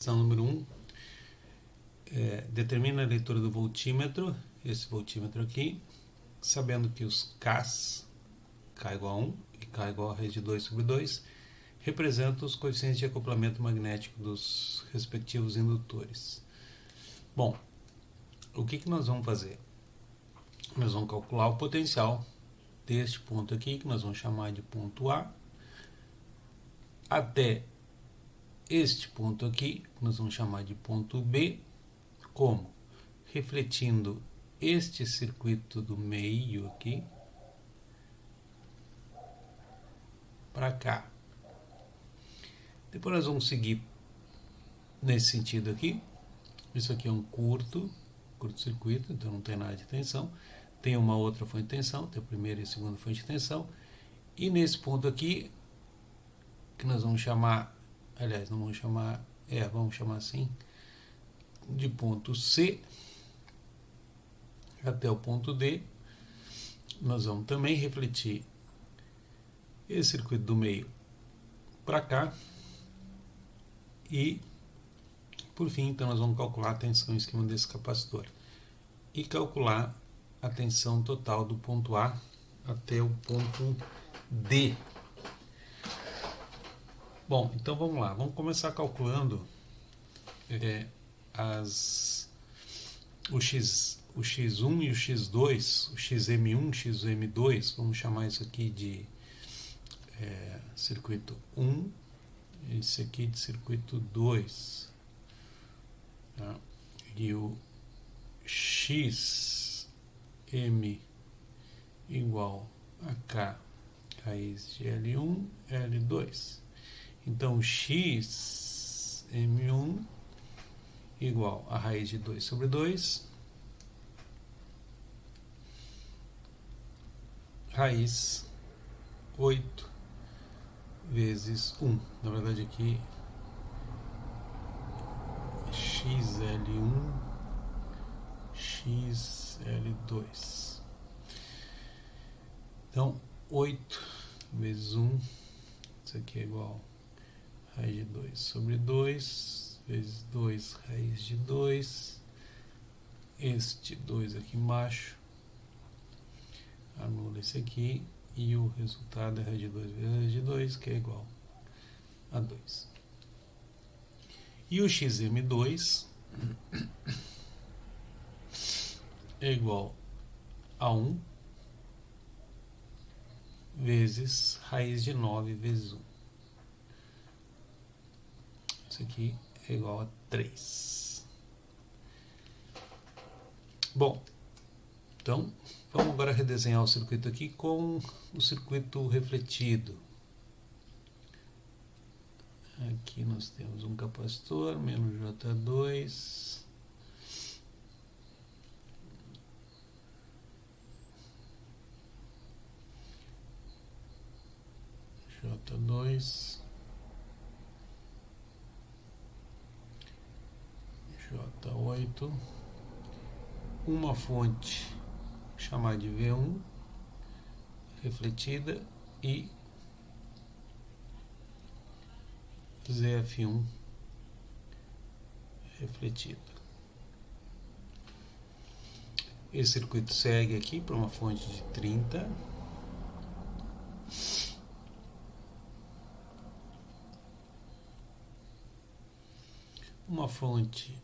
Questão número 1. Determina a leitura do voltímetro, esse voltímetro aqui, sabendo que os Ks, K igual a 1 e K igual a raiz de 2 sobre 2, representam os coeficientes de acoplamento magnético dos respectivos indutores. Bom, o que nós vamos fazer? Nós vamos calcular o potencial deste ponto aqui, que nós vamos chamar de ponto A, até este ponto aqui, que nós vamos chamar de ponto B, como? Refletindo este circuito do meio aqui para cá. Depois nós vamos seguir nesse sentido aqui. Isso aqui é um curto-circuito, então não tem nada de tensão. Tem uma outra fonte de tensão, tem a primeira e a segunda fonte de tensão. E nesse ponto aqui, que nós vamos chamar, aliás, não vamos chamar, vamos chamar assim, de ponto C até o ponto D, nós vamos também refletir esse circuito do meio para cá. E, por fim, então, nós vamos calcular a tensão em cima desse capacitor. E calcular a tensão total do ponto A até o ponto D. Bom, então vamos lá. Vamos começar calculando o X1 e o X2, o XM1, XM2, vamos chamar isso aqui de circuito 1, esse aqui de circuito 2, tá? E o XM igual a K raiz de L1, L2. Então, XM1 igual a raiz de 2 sobre 2, raiz 8 vezes 1. Na verdade aqui, XL1, XL2. Então, 8 vezes 1, isso aqui é igual a raiz de 2 sobre 2, vezes 2 raiz de 2, este 2 aqui embaixo, anula esse aqui, e o resultado é raiz de 2 vezes raiz de 2, que é igual a 2. E o XM2 é igual a 1 vezes raiz de 9 vezes 1. Isso aqui é igual a 3. Bom, então vamos agora redesenhar o circuito aqui com o circuito refletido. Aqui nós temos um capacitor, menos J2, J2, J8, uma fonte chamada de V1 refletida e ZF1 refletida. Esse circuito segue aqui para uma fonte de 30. Uma fonte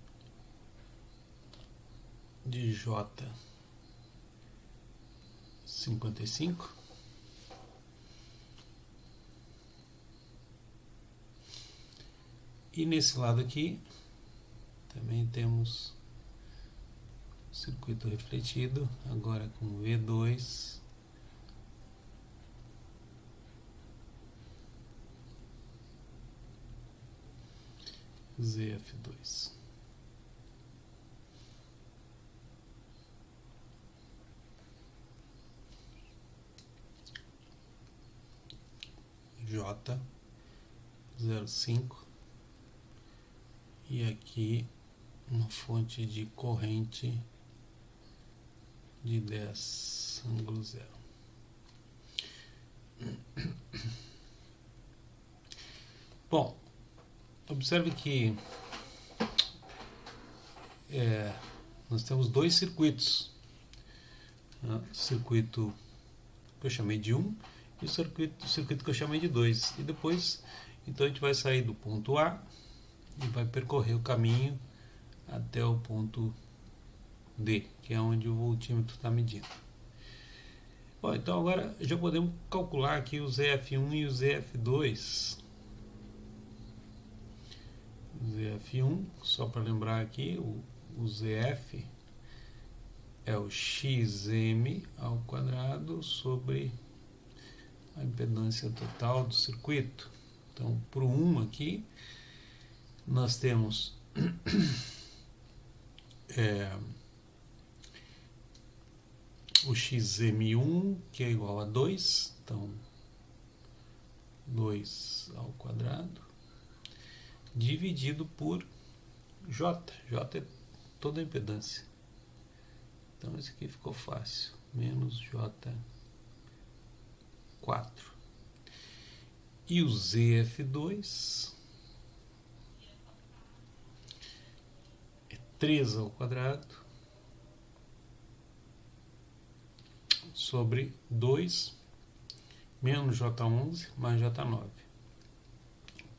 de J55. E nesse lado aqui também temos circuito refletido, agora com V2, ZF2. J05. E aqui uma fonte de corrente de 10 ângulo 0. Bom, observe que nós temos dois circuitos. O circuito que eu chamei de 1 e o circuito que eu chamei de 2. E depois, então a gente vai sair do ponto A e vai percorrer o caminho até o ponto D, que é onde o voltímetro está medindo. Bom, então agora já podemos calcular aqui o ZF1 e o ZF2. ZF1, só para lembrar aqui, o ZF é o XM ao quadrado sobre a impedância total do circuito. Então, para o 1 aqui, nós temos o XM1, que é igual a 2, então 2 ao quadrado, dividido por J. J é toda a impedância. Então, esse aqui ficou fácil. Menos J4. E o ZF2 é 3 ao quadrado sobre 2 menos J11 mais J9.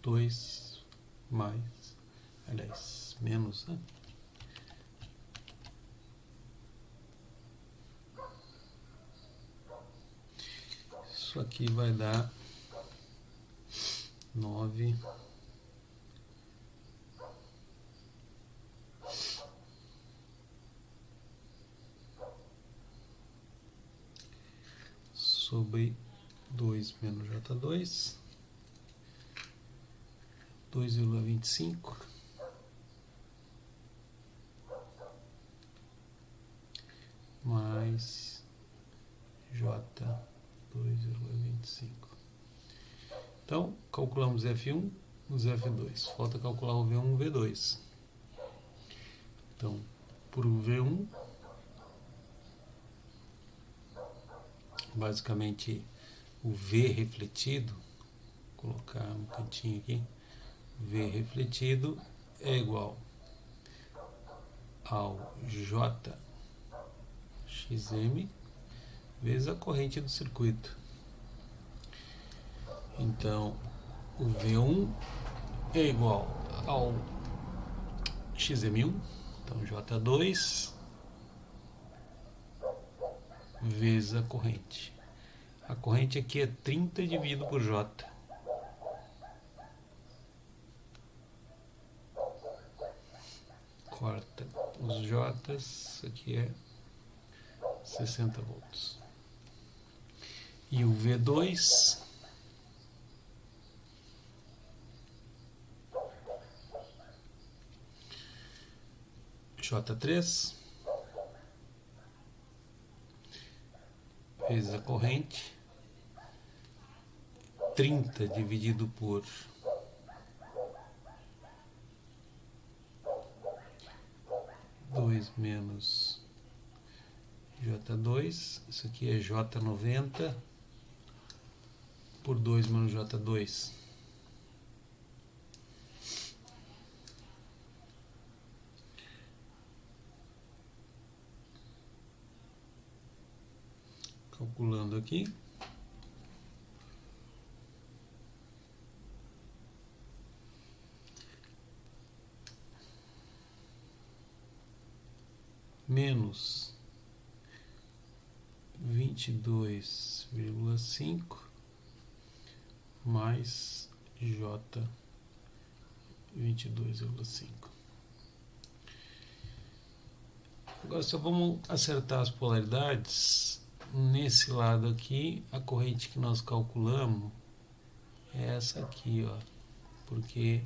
2 mais, aliás, menos, né? Isso aqui vai dar 9 sobre 2 menos J2, 2,25 mais J2,25. Então, calculamos F1, o F2. Falta calcular o V1 e o V2. Então, por V1, basicamente o V refletido, vou colocar no cantinho aqui, V refletido é igual ao JXM vezes a corrente do circuito. Então, o V1 é igual ao XM1, então J2 vezes a corrente. A corrente aqui é 30 dividido por J. Corta os J's, aqui é 60 volts. E o V2 J3 vezes a corrente, 30 dividido por 2 menos J2, isso aqui é J90 por 2 menos J2. Calculando aqui. Menos 22,5 mais J 22,5. Agora só vamos acertar as polaridades. Nesse lado aqui, a corrente que nós calculamos é essa aqui, ó, porque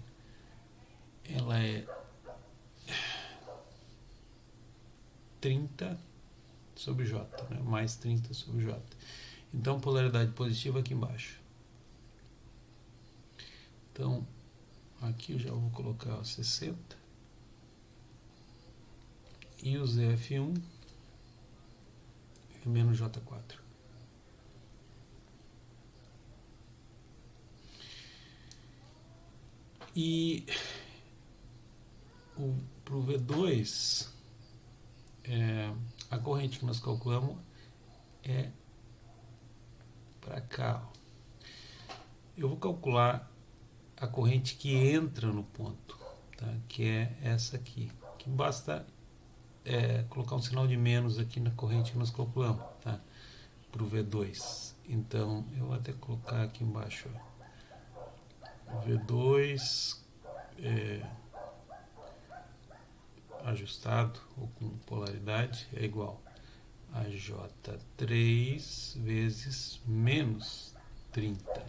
ela é 30 sobre J, né? Mais 30 sobre J. Então, polaridade positiva aqui embaixo. Então, aqui eu já vou colocar ó, 60. E o ZF1 é menos J4. E Para o V2, a corrente que nós calculamos é para cá. Ó. Eu vou calcular a corrente que entra no ponto, tá? Que é essa aqui. Que basta colocar um sinal de menos aqui na corrente que nós calculamos, tá? Para o V2. Então, eu vou até colocar aqui embaixo. Ó. V2 ajustado ou com polaridade é igual a J3 vezes menos 30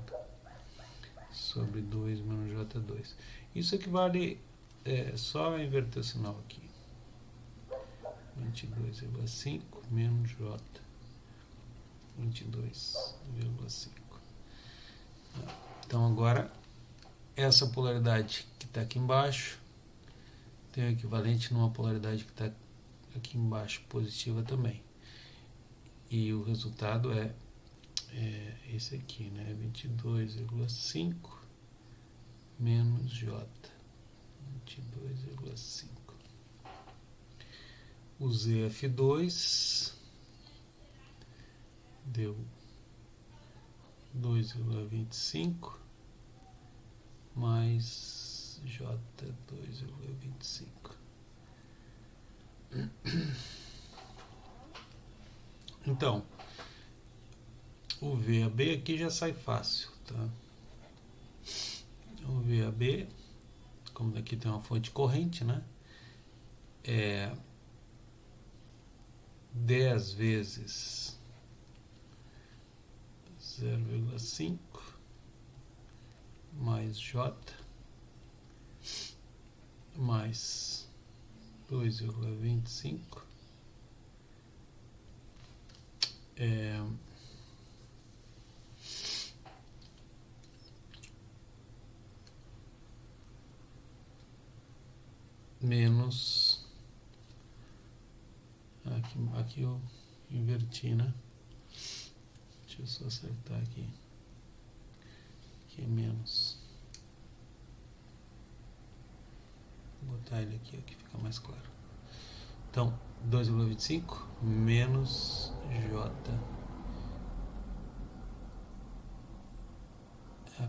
sobre 2 menos J2. Isso equivale, só inverter o sinal aqui. 22,5 menos J. 22,5. Então agora, essa polaridade que está aqui embaixo tem o equivalente numa polaridade que está aqui embaixo, positiva também. E o resultado é esse aqui, né? 22,5 menos J. 22,5. O ZF2 deu 2,25 mais J 2,25. Então, o VAB aqui já sai fácil, tá? O VAB, como daqui tem uma fonte corrente, né? 10 vezes 0,5 mais J mais 2,25 menos aqui eu inverti, né? Deixa eu só acertar aqui. Aqui é menos. Vou botar ele aqui, que fica mais claro. Então, 2,25 menos J.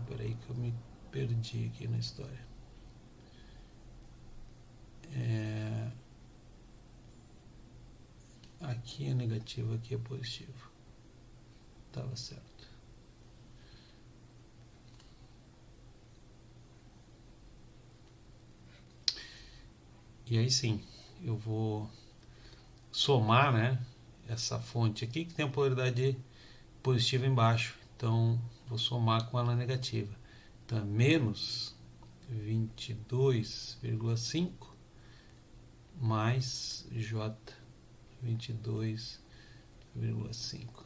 Peraí que eu me perdi aqui na história. Aqui é negativo, aqui é positivo. Estava certo. E aí sim, eu vou somar, né, essa fonte aqui que tem a polaridade positiva embaixo. Então, vou somar com ela negativa. Então, é menos 22,5 mais J 22,5.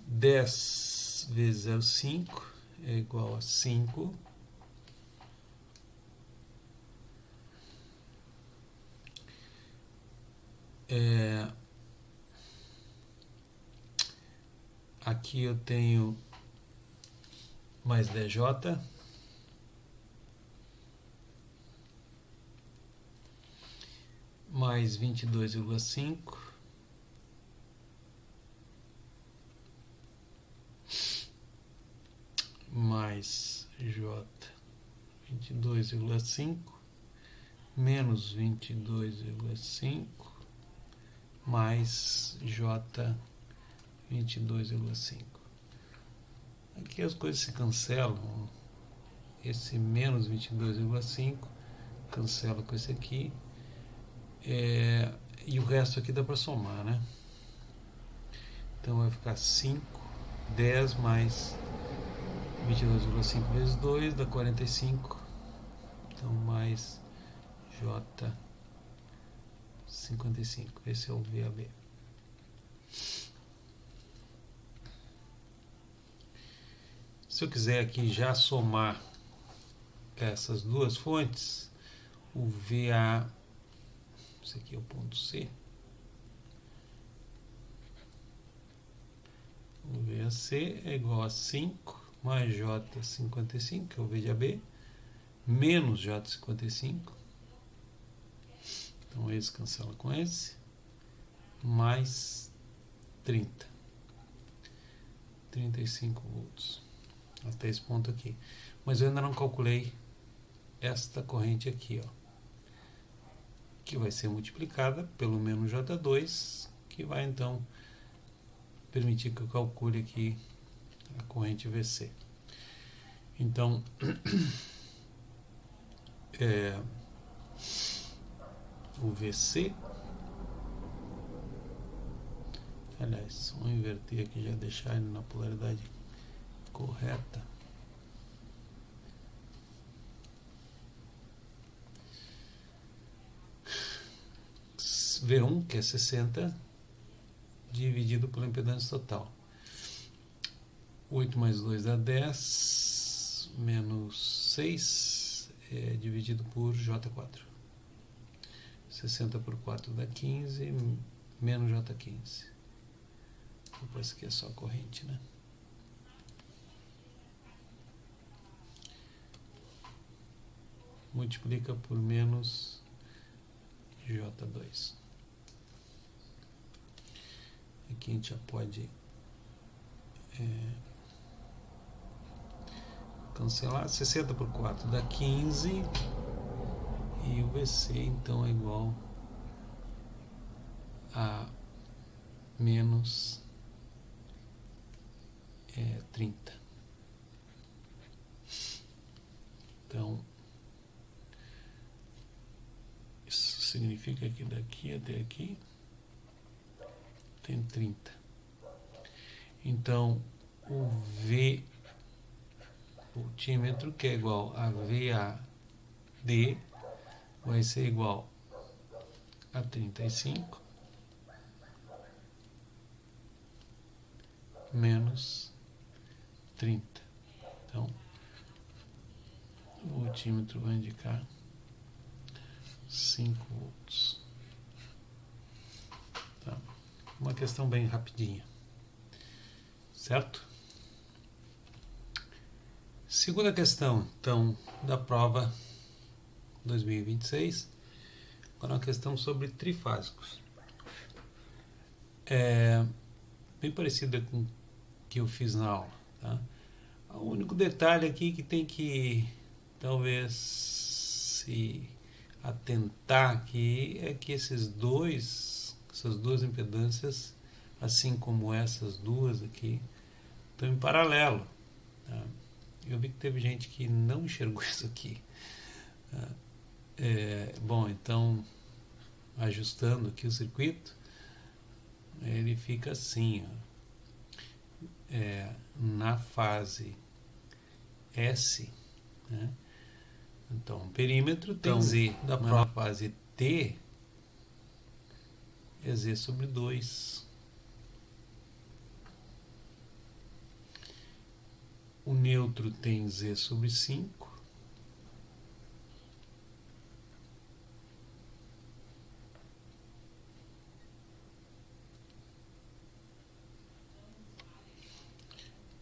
10 vezes 0,5 é igual a 5. Aqui eu tenho mais DJ mais 22,5 mais J 22,5 menos 22,5 mais J 22,5. Aqui as coisas se cancelam. Esse menos 22,5 cancela com esse aqui. E o resto aqui dá para somar, né? Então vai ficar 5, 10 mais 22,5 vezes 2 dá 45. Então mais J 55. Esse é o VAB. Se eu quiser aqui já somar essas duas fontes, o VA, esse aqui é o ponto C, o VAC é igual a 5 mais J 55, que é o V de AB, menos J55, então esse cancela com esse, mais 35 volts, até esse ponto aqui. Mas eu ainda não calculei esta corrente aqui, ó, que vai ser multiplicada pelo menos J2, que vai então permitir que eu calcule aqui a corrente VC. Então, o VC, aliás, vamos inverter aqui, já deixar ele na polaridade correta. V1, que é 60, dividido pela impedância total. 8 mais 2 dá 10, menos 6 é dividido por J4. 60 por 4 dá 15, menos J15. Depois aqui é só a corrente, né? Multiplica por menos J2. Aqui a gente já pode cancelar. 60 por 4 dá 15, e o VC então é igual a menos 30. Então isso significa que daqui até aqui tem 30. Então o V voltímetro, que é igual a VAD, vai ser igual a 35 menos 30. Então o voltímetro vai indicar 5 volts. Tá? Uma questão bem rapidinha, certo? Segunda questão, então, da prova 2026. Agora uma questão sobre trifásicos. Bem parecida com o que eu fiz na aula. Tá? O único detalhe aqui que tem que talvez se atentar aqui é que essas duas impedâncias, assim como essas duas aqui, estão em paralelo. Tá? Eu vi que teve gente que não enxergou isso aqui. Tá? Bom, então, ajustando aqui o circuito, ele fica assim, ó. Na fase S, né? Então, o perímetro tem Z, da própria fase T é Z sobre 2. O neutro tem Z sobre 5.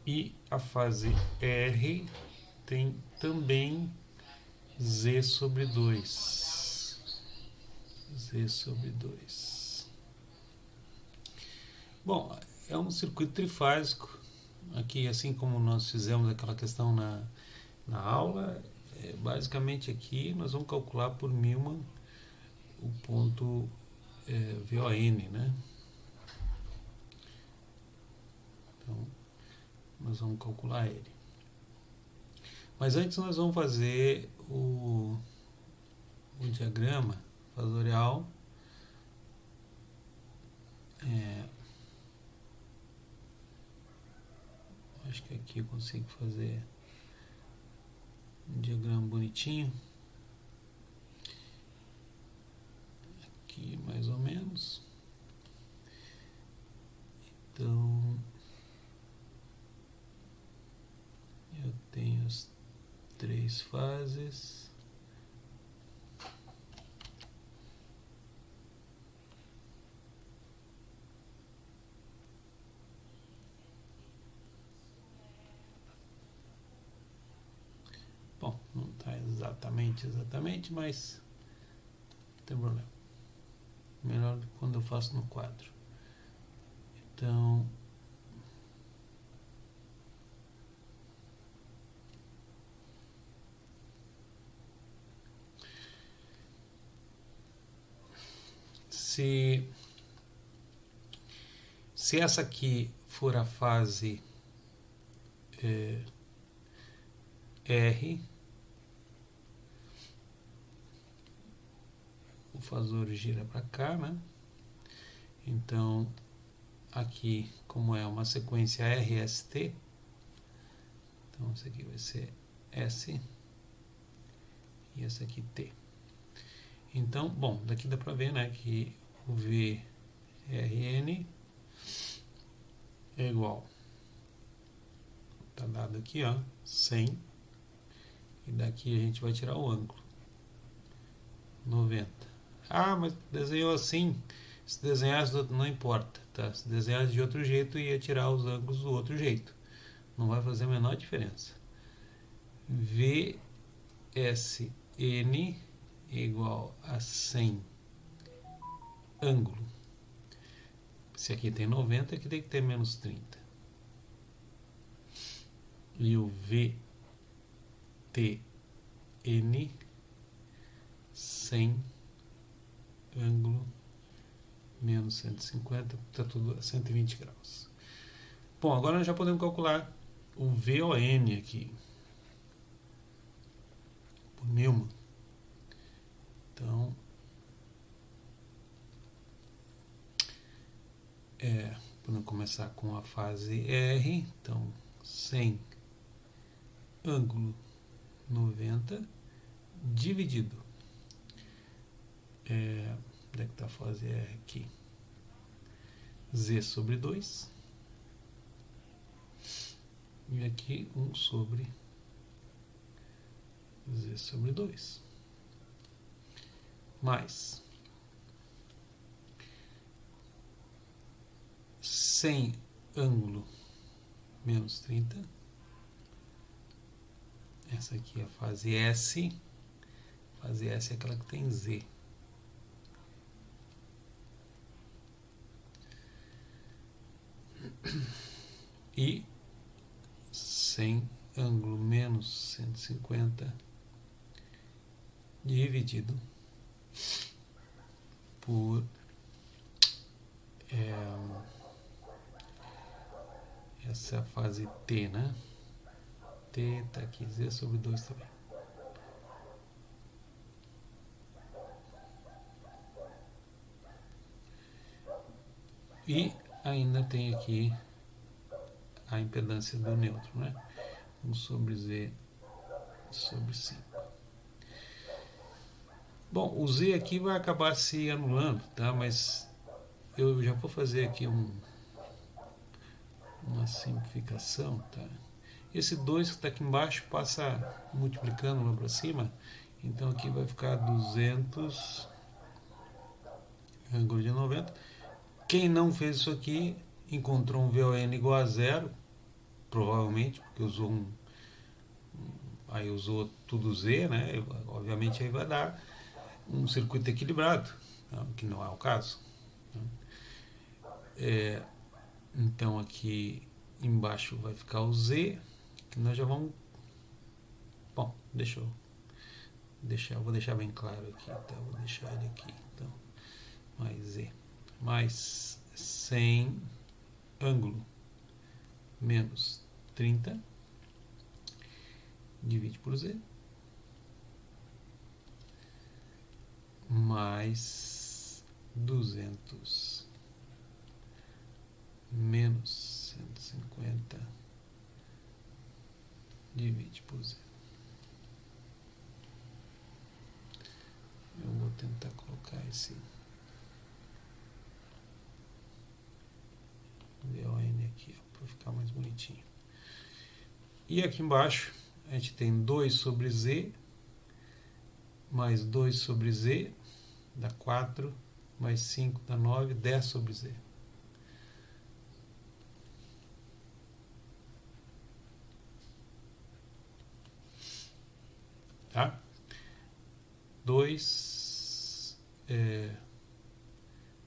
E a fase R tem também Z sobre 2. Z sobre 2. Bom, é um circuito trifásico. Aqui, assim como nós fizemos aquela questão na aula, basicamente aqui nós vamos calcular por Milman o ponto VON, né? Então, nós vamos calcular ele. Mas antes nós vamos fazer o diagrama fasorial acho que aqui eu consigo fazer um diagrama bonitinho. Aqui mais ou menos. Então eu tenho as 3 fases. Bom, não está exato exatamente, mas não tem problema. Melhor do que quando eu faço no quadro. Então, se essa aqui for a fase R, o fasor gira para cá, né? Então, aqui, como é uma sequência RST, então isso aqui vai ser S e essa aqui T. Então, bom, daqui dá para ver, né, que o VRN é igual, tá dado aqui, ó, 100, e daqui a gente vai tirar o ângulo, 90. Ah, mas desenhou assim, se desenhasse não importa, tá? Se desenhasse de outro jeito, ia tirar os ângulos do outro jeito, não vai fazer a menor diferença. VSN igual a 100 ângulo. Se aqui tem 90, aqui tem que ter menos 30. E o VTN 100 ângulo menos 150, está tudo a 120 graus. Bom, agora nós já podemos calcular o VON aqui por Newman. Então, podemos começar com a fase R, então 100 ângulo 90 dividido. Onde é que está a fase R aqui? Z sobre 2. E aqui 1 sobre Z sobre 2. Mais 100 ângulo menos 30. Essa aqui é a fase S. Fase S é aquela que tem Z. E 100 ângulo menos 150 dividido por essa é a fase T, né? T está aqui, Z sobre 2 também. E ainda tem aqui a impedância do neutro, né? 1 sobre Z sobre 5. Bom, o Z aqui vai acabar se anulando, tá? Mas eu já vou fazer aqui uma simplificação, tá? Esse 2 que está aqui embaixo passa multiplicando lá para cima, então aqui vai ficar 200 ângulo de 90. Quem não fez isso aqui encontrou um VON igual a 0, provavelmente, porque usou aí usou tudo Z, né? Obviamente aí vai dar um circuito equilibrado, tá? Que não é o caso. Então aqui embaixo vai ficar o Z, que nós já vamos... Bom, vou deixar bem claro aqui, tá? Vou deixar ele aqui, então, mais Z, mais 100 ângulo menos 30, divide por Z, mais 200 menos 150, divide por Z. Eu vou tentar colocar esse VON aqui, para ficar mais bonitinho. E aqui embaixo a gente tem 2 sobre Z, mais 2 sobre Z, dá 4, mais 5 dá 9, 10 sobre Z. Tá? 2,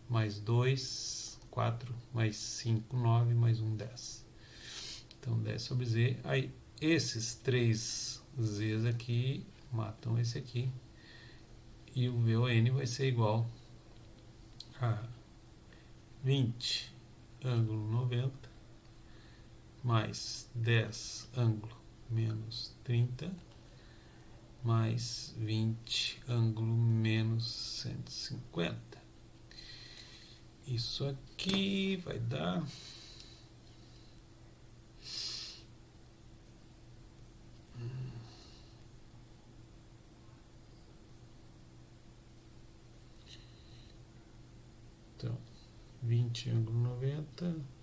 mais 2, 4, mais 5, 9, mais 1, 10. Então 10 sobre z, aí esses 3 z's aqui matam esse aqui, e o VON vai ser igual a 20 ângulo 90 mais 10 ângulo menos 30 mais 20 ângulo menos 150. Isso aqui vai dar então 20 ângulo 90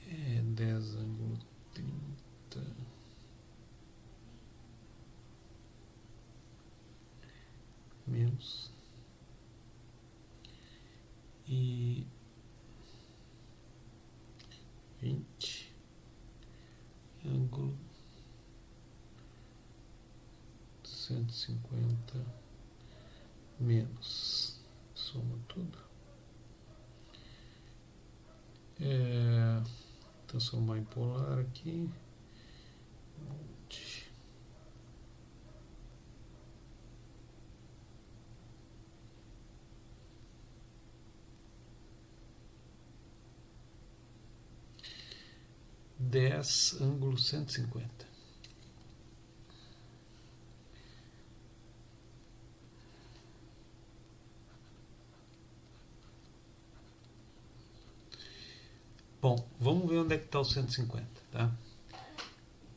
é 10 ângulo 30 menos e 20 ângulo 150 menos, soma tudo, transformar em polar aqui, 10 ângulo 150. Bom, vamos ver onde é que está o 150, tá?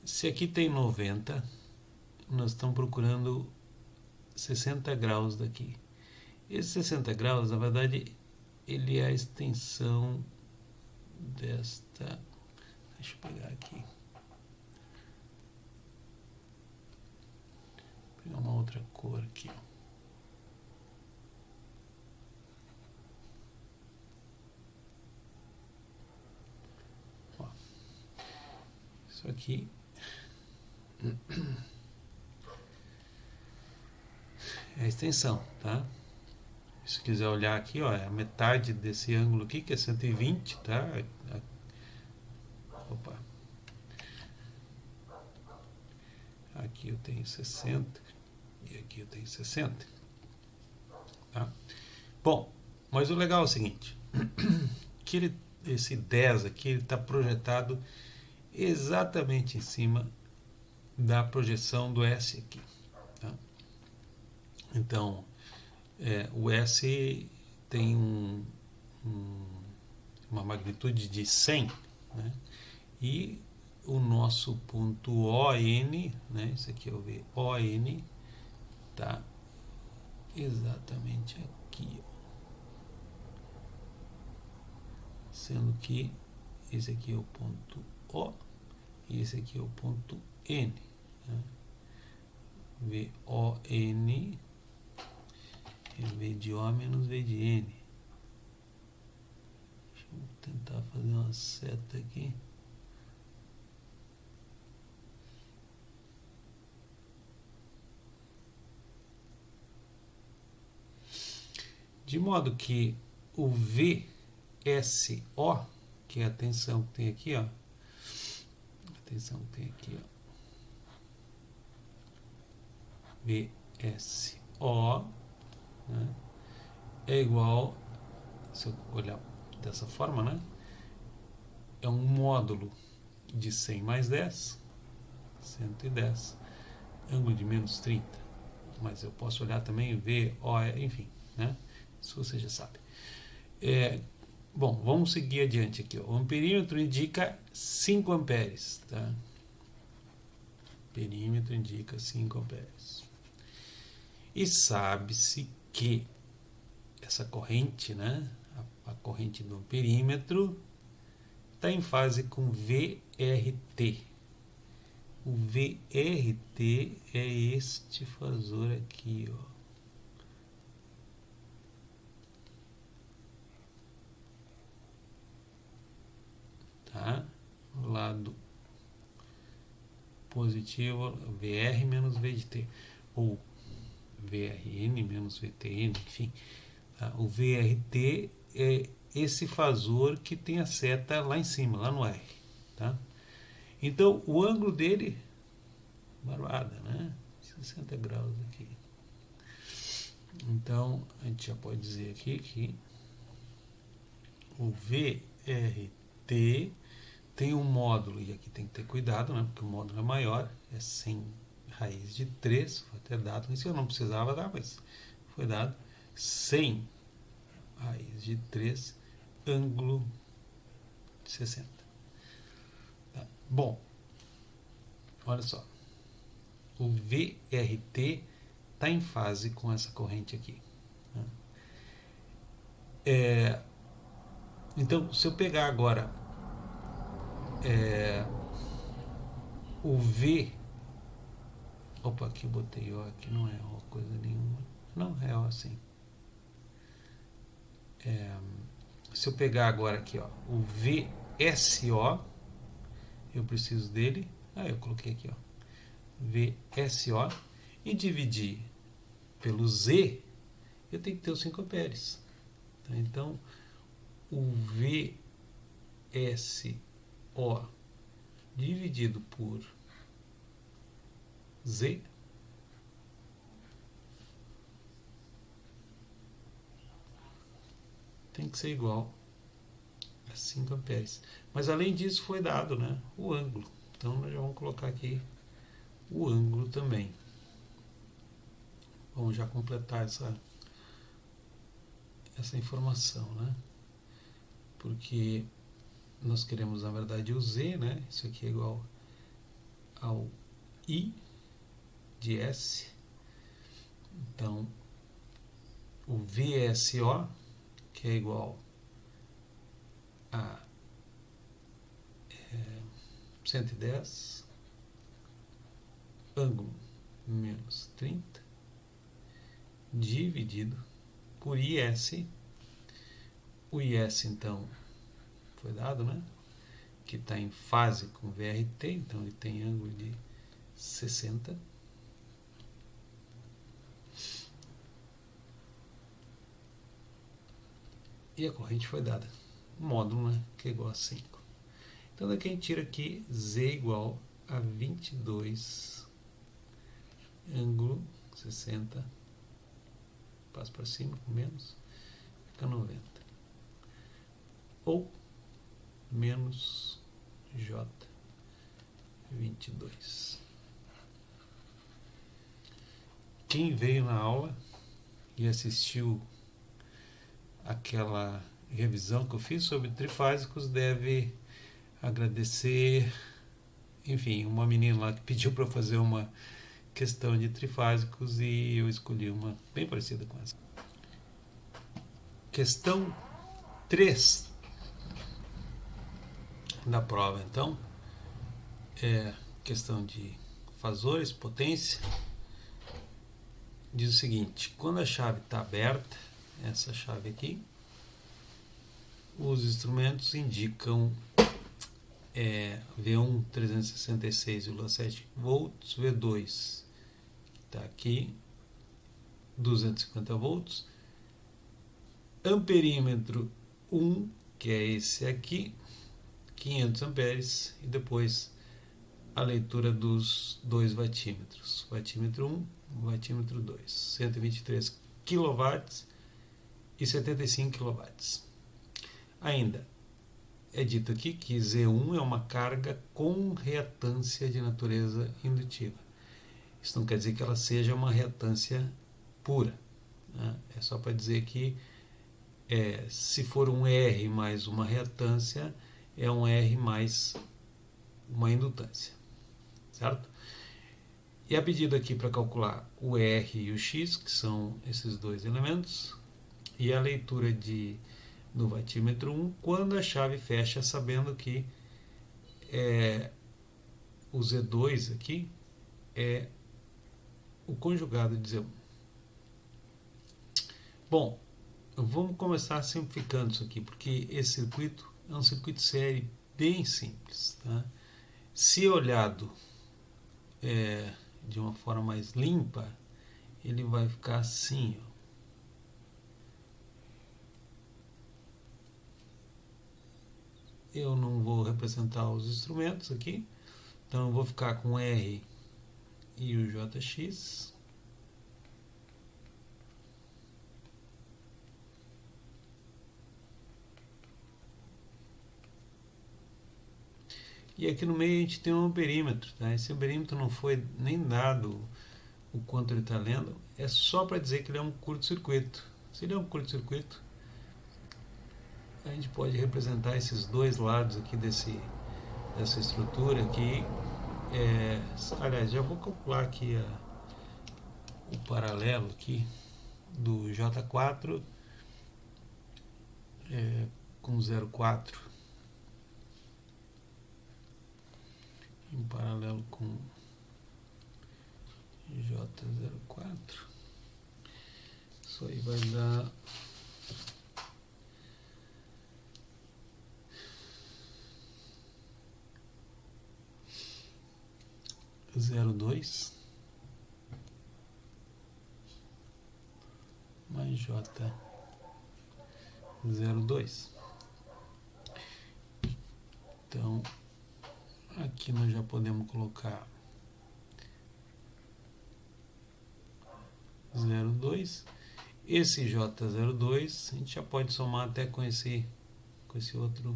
Se aqui tem 90, nós estamos procurando 60 graus daqui. Esse 60 graus, na verdade, ele é a extensão desta... Deixa eu pegar aqui. Vou pegar uma outra cor aqui, ó. Isso aqui é a extensão, tá? Se quiser olhar aqui, ó, é a metade desse ângulo aqui, que é 120, tá? Opa. Aqui eu tenho 60 e aqui eu tenho 60, tá? Bom, mas o legal é o seguinte, que esse 10 aqui, ele está projetado exatamente em cima da projeção do S aqui, tá? Então, o S tem uma magnitude de 100, né? E o nosso ponto ON, né? Isso aqui é o VON, tá exatamente aqui, ó. Sendo que esse aqui é o ponto O e esse aqui é o ponto N, né? VON é V de O menos V de N. Deixa eu tentar fazer uma seta aqui. De modo que o VSO, que é a tensão que tem aqui, ó, VSO, né, é igual, se eu olhar dessa forma, né, é um módulo de 100 mais 10, 110, ângulo de menos 30, mas eu posso olhar também VO, enfim, né, isso você já sabe. Bom, vamos seguir adiante aqui, ó. O amperímetro indica 5 amperes, tá? Perímetro indica 5 amperes. E sabe-se que essa corrente, né, a corrente do perímetro, está em fase com VRT. O VRT é este fasor aqui, ó. Tá? Lado positivo VR menos V de T, ou VRN menos VTN, enfim. Tá? O VRT é esse fasor que tem a seta lá em cima, lá no R. Tá? Então, o ângulo dele, barbada, né? 60 graus aqui. Então, a gente já pode dizer aqui que o VRT tem um módulo, e aqui tem que ter cuidado, né? Porque o módulo é maior, é 100 raiz de 3, foi até dado, isso eu não precisava dar, mas foi dado, 100 raiz de 3, ângulo de 60. Tá? Bom, olha só, o VRT está em fase com essa corrente aqui. Né? Então, se eu pegar agora o V, opa, aqui eu botei O, aqui não é O coisa nenhuma, não é O assim. Se eu pegar agora aqui, ó, o VSO, eu preciso dele, eu coloquei aqui, ó, VSO, e dividir pelo Z, eu tenho que ter os 5 amperes. Tá? Então, o VSO dividido por Z tem que ser igual a 5 amperes. Mas além disso foi dado, né, o ângulo. Então nós já vamos colocar aqui o ângulo também. Vamos já completar essa informação, né? Porque nós queremos, na verdade, o Z, né? Isso aqui é igual ao I de S. Então, o VSO, que é igual a 110, ângulo menos 30, dividido por IS. O IS, então, foi dado, né? Que está em fase com o VRT, então ele tem ângulo de 60. E a corrente foi dada. O módulo, né? Que é igual a 5. Então daqui a gente tira aqui Z igual a 22, ângulo 60, passa para cima com menos, fica 90. Ou menos J 22. Quem veio na aula e assistiu aquela revisão que eu fiz sobre trifásicos deve agradecer, enfim, uma menina lá que pediu para fazer uma questão de trifásicos e eu escolhi uma bem parecida com essa. Questão 3 da prova, então, é questão de fasores, potência. Diz o seguinte: quando a chave está aberta, essa chave aqui, os instrumentos indicam V1 366,7 volts, V2 está aqui 250 volts, amperímetro 1, que é esse aqui, 500 amperes, e depois a leitura dos 2 watímetros, watímetro 1, watímetro 2, 123 kW e 75 kW. Ainda é dito aqui que Z1 é uma carga com reatância de natureza indutiva. Isso não quer dizer que ela seja uma reatância pura, né? É só para dizer que se for um R mais uma reatância, é um R mais uma indutância, certo? E é pedido aqui para calcular o R e o X, que são esses dois elementos, e a leitura do watímetro 1, quando a chave fecha, sabendo que o Z2 aqui é o conjugado de Z1. Bom, vamos começar simplificando isso aqui, porque esse circuito é um circuito série bem simples. Tá? Se olhado de uma forma mais limpa, ele vai ficar assim, ó. Eu não vou representar os instrumentos aqui, então eu vou ficar com R e o JX. E aqui no meio a gente tem um perímetro, tá? Esse perímetro não foi nem dado o quanto ele está lendo, é só para dizer que ele é um curto-circuito. Se ele é um curto-circuito, a gente pode representar esses dois lados aqui dessa estrutura aqui. Aliás, já vou calcular aqui o paralelo aqui do J4 com 0,4 em paralelo com J04. Isso aí vai dar 0,2 mais J02. Então, aqui nós já podemos colocar 0,2. Esse J02 a gente já pode somar até com esse outro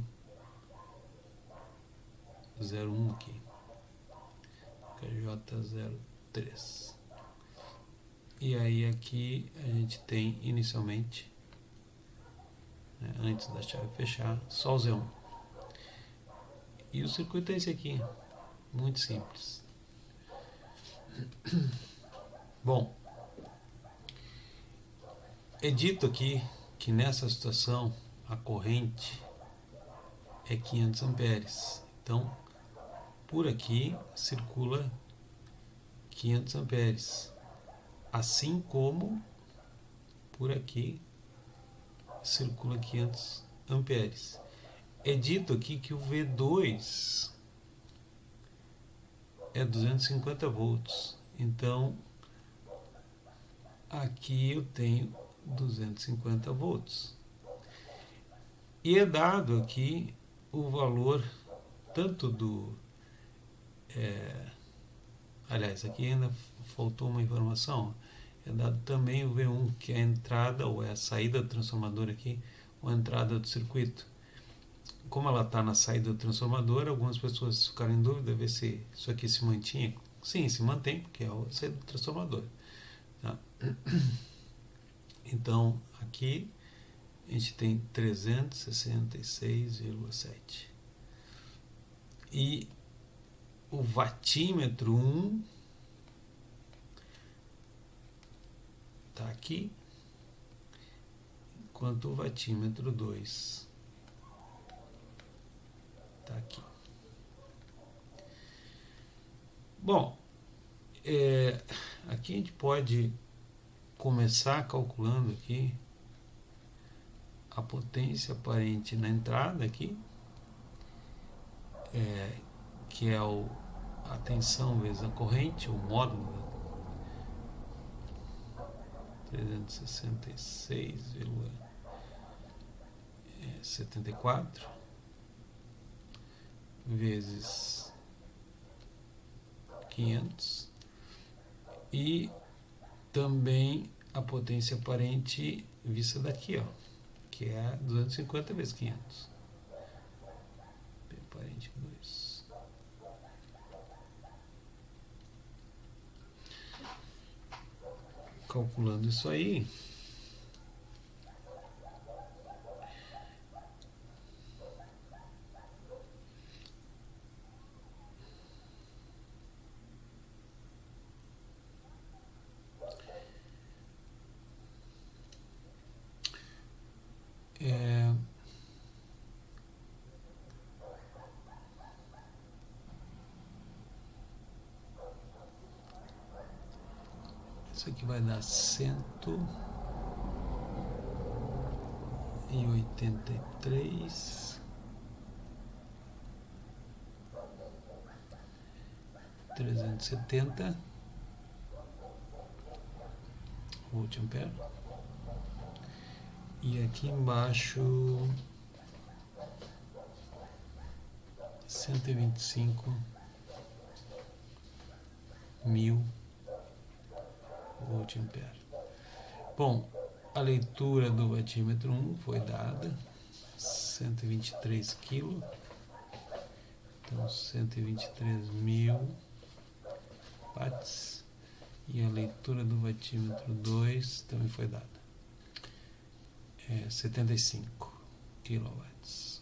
0,1 aqui, que é J03. E aí aqui a gente tem inicialmente, antes da chave fechar, só o Z1. E o circuito é esse aqui, muito simples. Bom, é dito aqui que nessa situação a corrente é 500 amperes. Então, por aqui circula 500 amperes. Assim como por aqui circula 500 amperes. É dito aqui que o V2 é 250 volts. Então, aqui eu tenho 250 volts. E é dado aqui o valor tanto do... aliás, aqui ainda faltou uma informação. É dado também o V1, que é a entrada ou é a saída do transformador aqui, ou a entrada do circuito. Como ela está na saída do transformador, algumas pessoas ficaram em dúvida, ver se isso aqui se mantinha. Sim, se mantém, porque é a saída do transformador. Tá? Então, aqui a gente tem 366,7. E o watímetro 1 está aqui, enquanto o watímetro 2 está aqui. Bom, aqui a gente pode começar calculando aqui a potência aparente na entrada aqui, que é a tensão vezes a corrente, o módulo 366,74 vezes 500, e também a potência aparente vista daqui, ó, que é 250 vezes 500. P aparente 2. Calculando isso aí, isso aqui vai dar 183 370 volt ampere. E aqui embaixo 125.000 volt ampere. Bom, a leitura do watímetro 1 foi dada, 123 kg, então 123.000 watts. E a leitura do watímetro 2 também foi dada, 75 kW,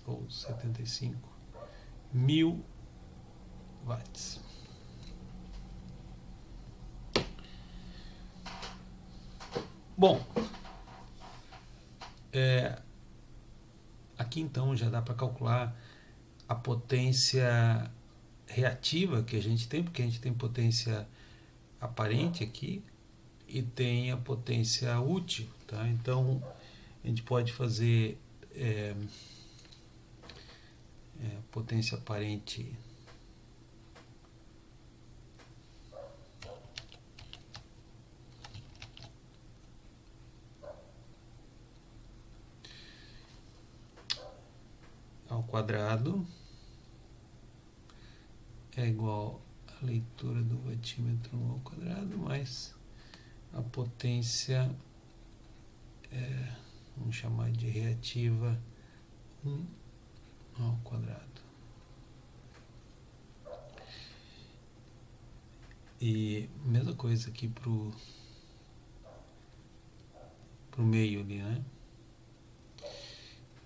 ou 75.000 watts. Bom, aqui então já dá para calcular a potência reativa que a gente tem, porque a gente tem potência aparente aqui e tem a potência útil, tá? Então a gente pode fazer potência aparente ao quadrado é igual a leitura do watímetro ao quadrado mais a potência, vamos chamar de reativa 1 ao quadrado. E mesma coisa aqui pro meio ali, né?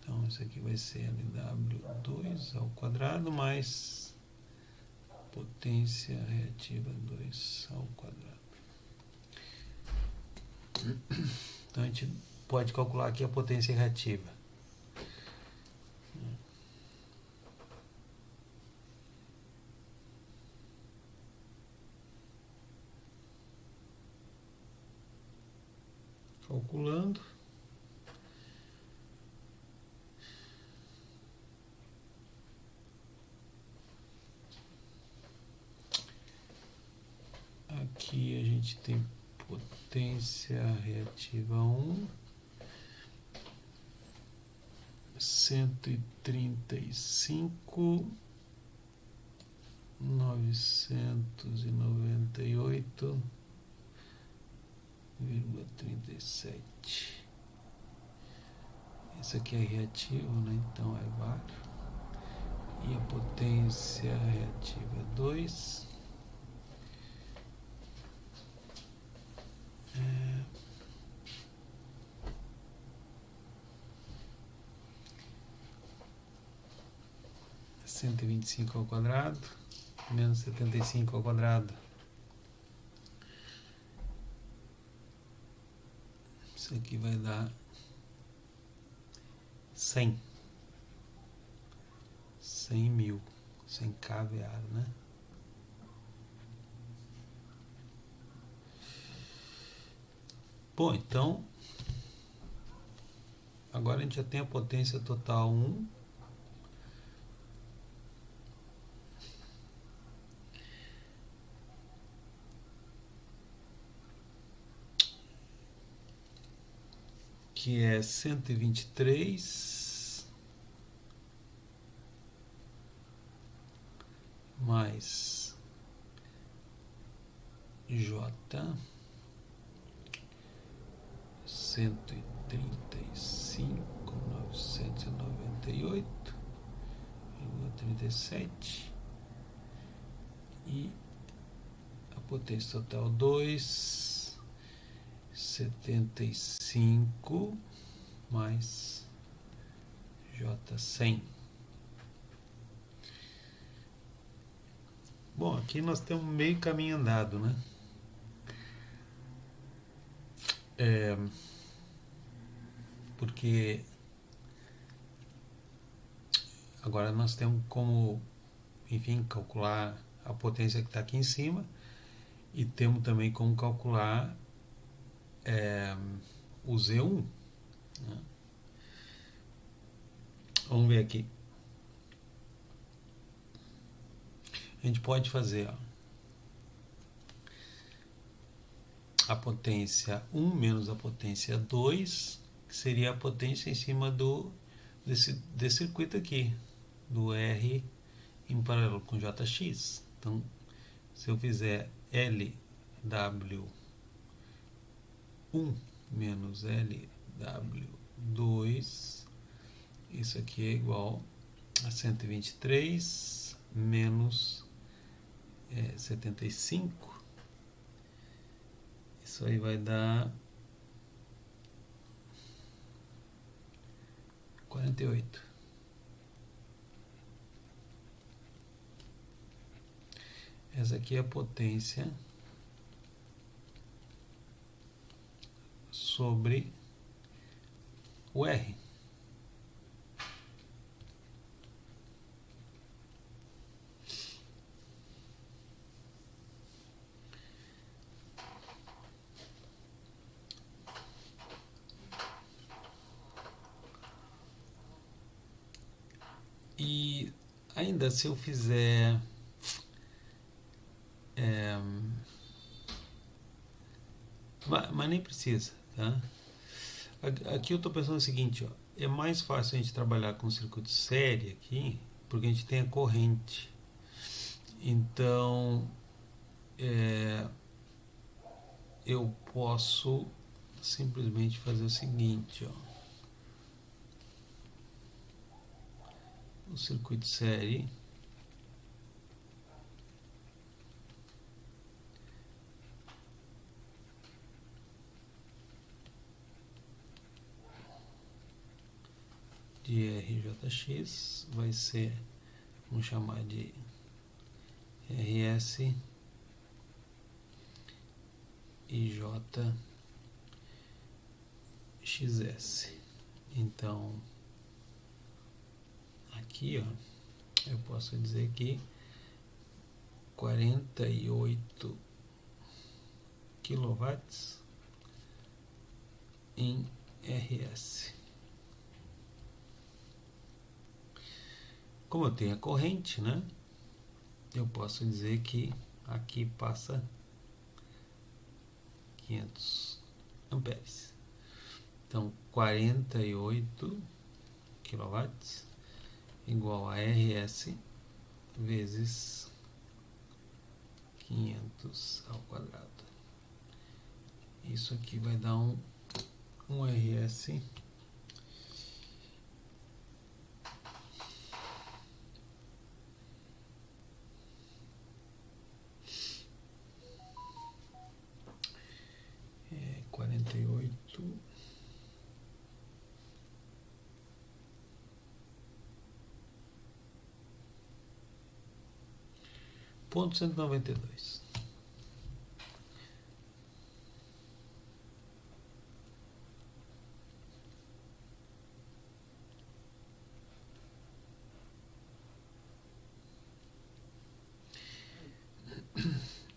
Então isso aqui vai ser LW2 ao quadrado mais potência reativa 2 ao quadrado. Então a gente pode calcular aqui a potência reativa. Calculando. Aqui a gente tem potência reativa 1, 135.998,37. Isso aqui é reativo, né? Então é vário. E a potência reativa 2 125 ao quadrado menos 75 ao quadrado. Isso aqui vai dar 100 mil, 100 kVA, né? Bom, então agora a gente já tem a potência total 1, que é 123 mais J 135.998,37 e a potência total 2, 75 mais J 100. Bom, aqui nós temos meio caminho andado, né? Porque agora nós temos como, enfim, calcular a potência que está aqui em cima e temos também como calcular o Z1, né? Vamos ver aqui. A gente pode fazer, ó, a potência 1 menos a potência 2, que seria a potência em cima desse circuito aqui, do R em paralelo com JX. Então, se eu fizer LW1 menos LW2, isso aqui é igual a 123 menos 75. Isso aí vai dar 48. Essa aqui é a potência sobre o R. E ainda se eu fizer mas nem precisa, tá? Aqui eu estou pensando o seguinte, ó, é mais fácil a gente trabalhar com circuito série aqui, porque a gente tem a corrente. Então eu posso simplesmente fazer o seguinte, ó. O circuito série de RJX vai ser, vamos chamar de RS e JXS. Então aqui, ó, eu posso dizer que 48 kW em RS. Como eu tenho a corrente, né, eu posso dizer que aqui passa 500 amperes. Então 48 kW igual a RS vezes 500 ao quadrado. Isso aqui vai dar um RS é 48 ponto 192.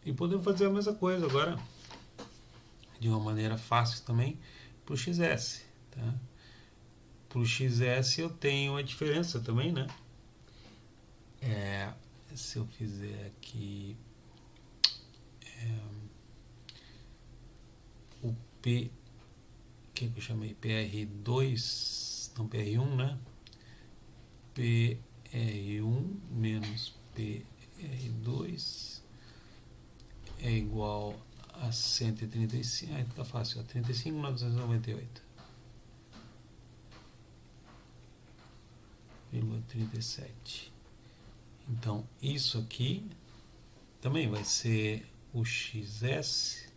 E podemos fazer a mesma coisa agora, de uma maneira fácil também, para o XS. Tá? Para o XS eu tenho a diferença também, né? Se eu fizer aqui o P, que eu chamei PR2, não PR1, né? PR1 menos PR2 é igual a 135, tá fácil, ó, 35.998,37. Então isso aqui também vai ser o XS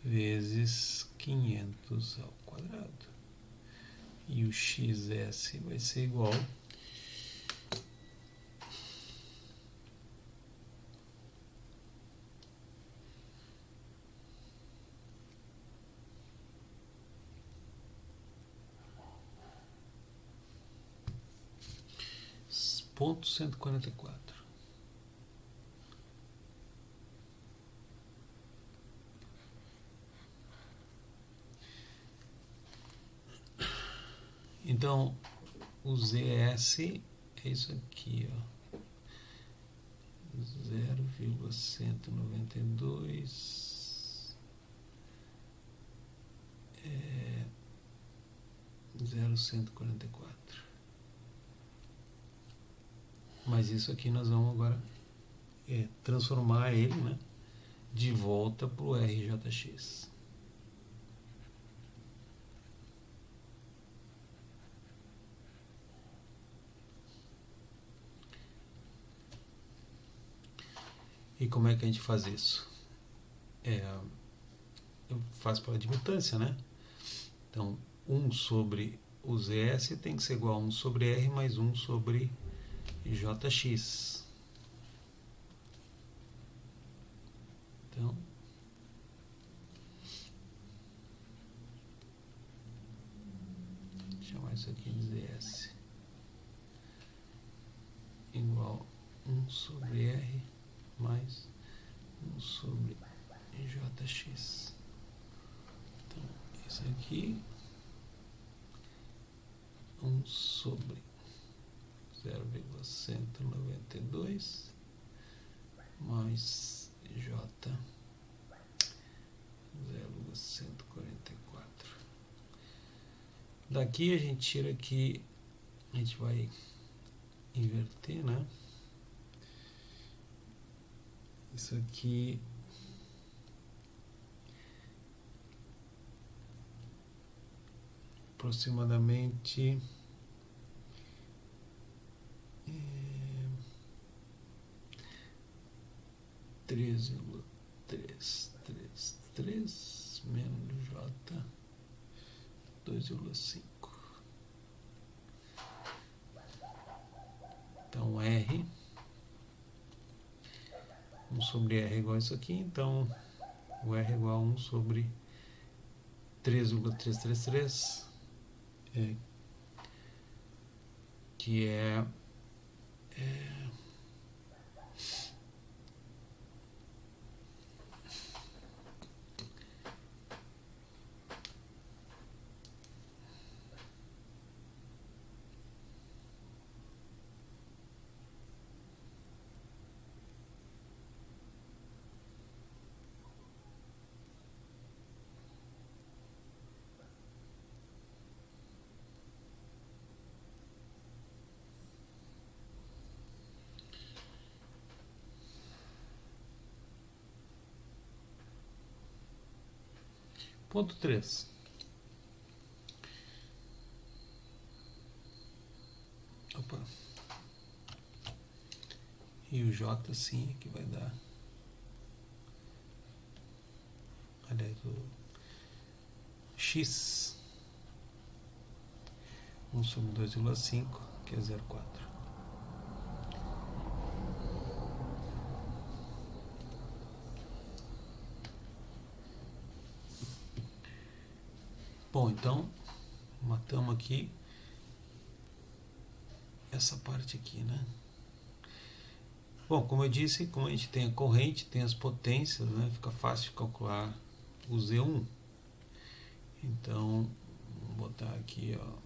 vezes 500 ao quadrado. E o XS vai ser igual ponto 144. Então o ZS é isso aqui, ó, 0,192 0,144. Mas isso aqui nós vamos agora transformar ele, né, de volta para o RJX. E como é que a gente faz isso? Eu faço pela admitância, né? Então, 1 sobre o ZS tem que ser igual a 1 sobre R mais 1 sobre JX. Então, vou chamar isso aqui de ZS igual a 1 sobre R mais 1 sobre JX. Então, isso aqui 1 sobre 0,192 mais J 0,144. Daqui a gente tira aqui, a gente vai inverter, né? Isso aqui aproximadamente 3,333 menos J 2,5. Então R 1 sobre R é igual a isso aqui, então o R é igual a 1 sobre 3,333, que é ponto 3. Opa. E o J sim que vai dar. Aliás, o X 1 sobre 2,5, que é 0,4. Bom, então matamos aqui essa parte aqui, né? Bom, como eu disse, como a gente tem a corrente, tem as potências, né? Fica fácil de calcular o Z1. Então, vou botar aqui, ó,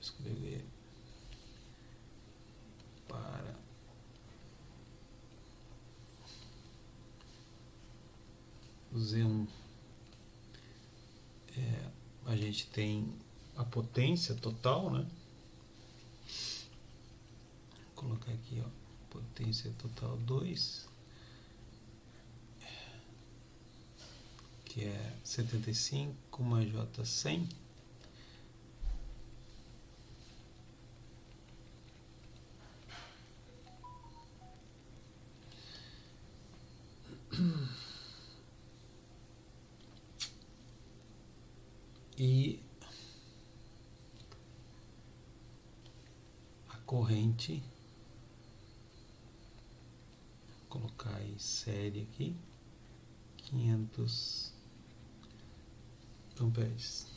escrever para o Z1. A gente tem a potência total, né? Vou colocar aqui, ó, potência total 2, que é 75 mais J 100. E a corrente, vou colocar aí série aqui, 500 amperes.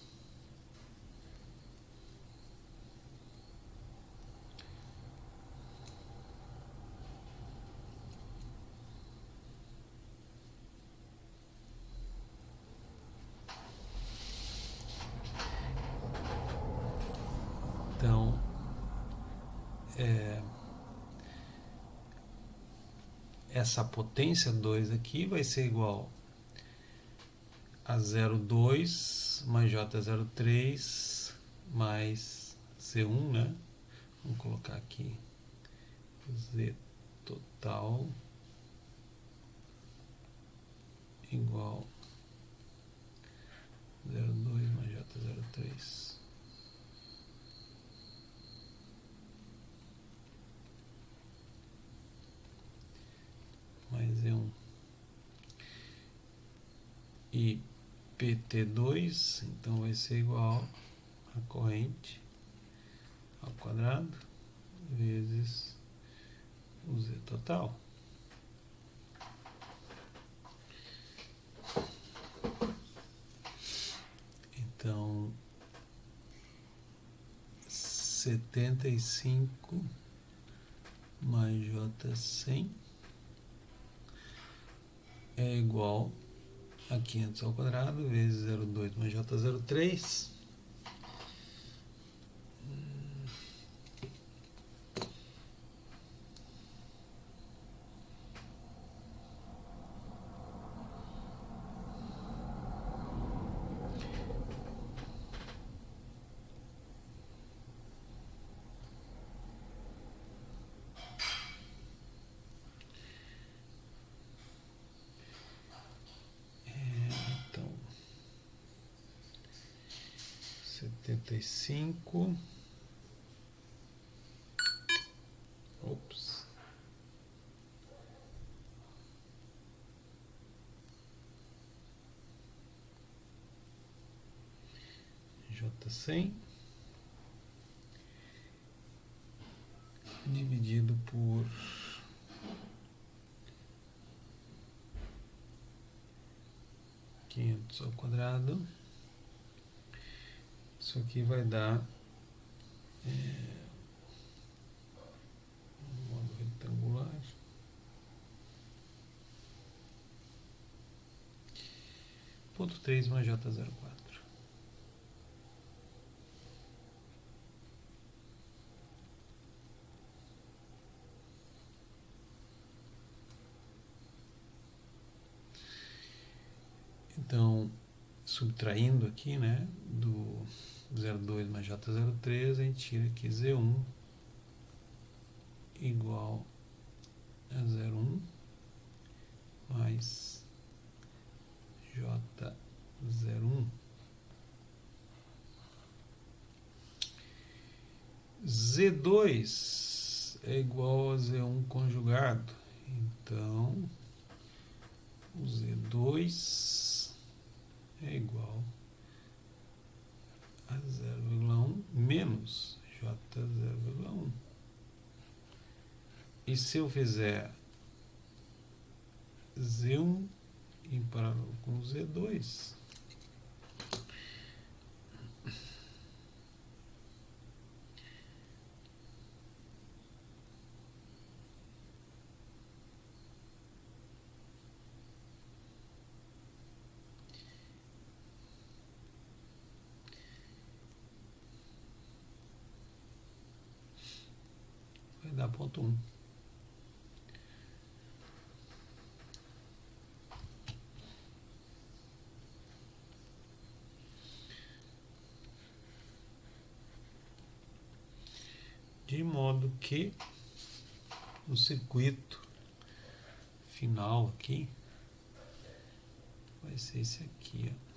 Então, essa potência 2 aqui vai ser igual a 0,2 mais J 0,3 mais Z1, né? Vamos colocar aqui Z total igual 02 mais J03. Mais Z1. E PT2, então vai ser igual a corrente ao quadrado vezes o Z total. Então, 75 mais J100 é igual a 500 ao quadrado vezes 0,2 mais J03. Então, 75. Ops. J100 dividido por 500 ao quadrado. Isso aqui vai dar modo retangular. Ponto 3 mais J04. Então, subtraindo aqui, né, do 02 mais J03, a gente tira aqui Z1 igual a 01 mais J01. Z2 é igual a Z1 conjugado. Então, o Z2 é igual a 0,1 menos J0,1. E se eu fizer Z1 em paralelo com Z2, vai dar ponto 1. De modo que o circuito final aqui vai ser esse aqui, ó.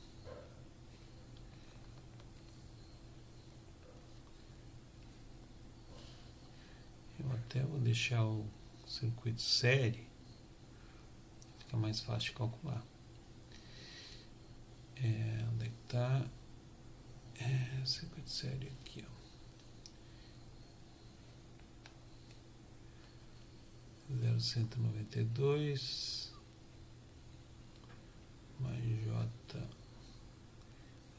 Eu até vou deixar o circuito série, fica mais fácil de calcular. Onde é que está? O circuito série aqui, ó. 0,192 mais J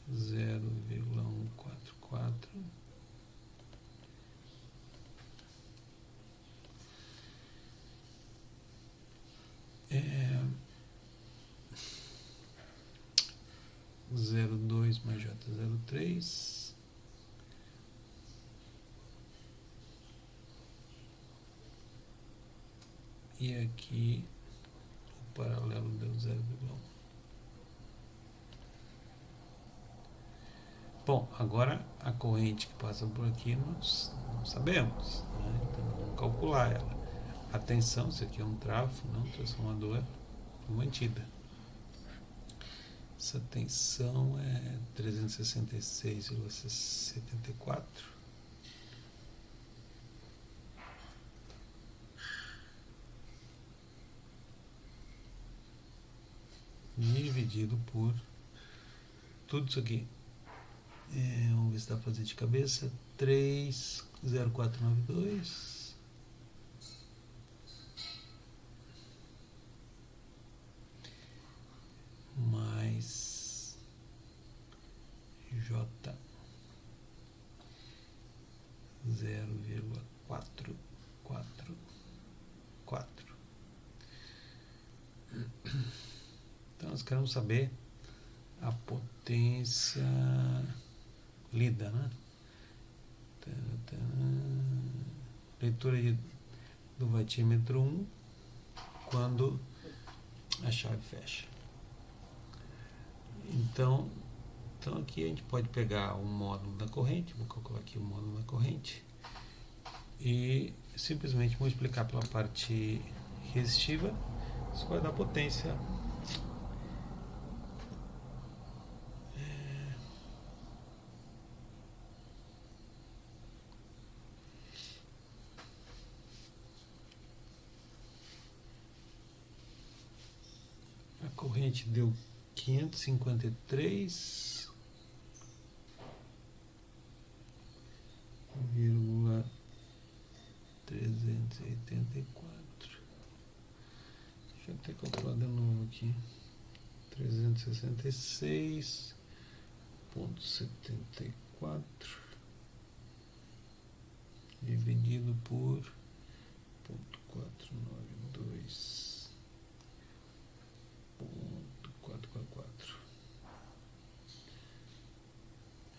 0,144 0,2 mais J03 e aqui o paralelo deu 0,1. Bom, agora a corrente que passa por aqui nós não sabemos, né? Então vamos calcular ela. A tensão, isso aqui é um trafo, não transformador, foi mantida. Essa tensão é 366,74. Dividido por tudo isso aqui. Vamos ver se dá para fazer de cabeça. 30492 mais J 0,444. Então nós queremos saber a potência lida, né? Leitura do vatímetro 1 quando a chave fecha. Então aqui a gente pode pegar o módulo da corrente, vou calcular aqui o módulo da corrente e simplesmente multiplicar pela parte resistiva, isso vai dar potência. A corrente deu 553,384. Deixa eu até calcular de novo aqui. 366,74 dividido por 0,492,444.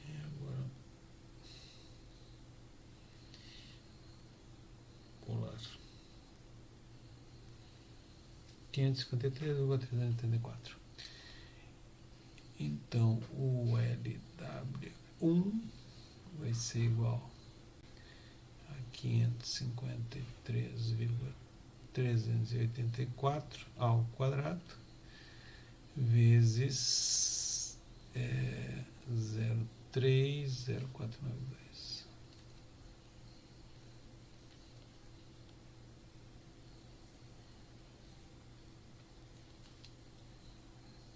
E agora polar 553,384. Então o LW1 vai ser igual a 553,384 ao quadrado vezes 0,30492.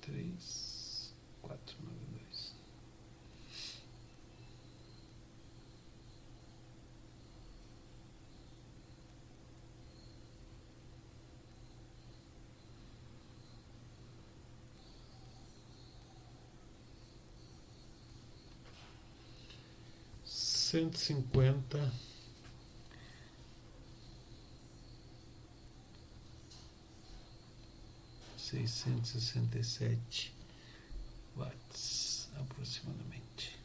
3,492. Cento e 667 watts aproximadamente.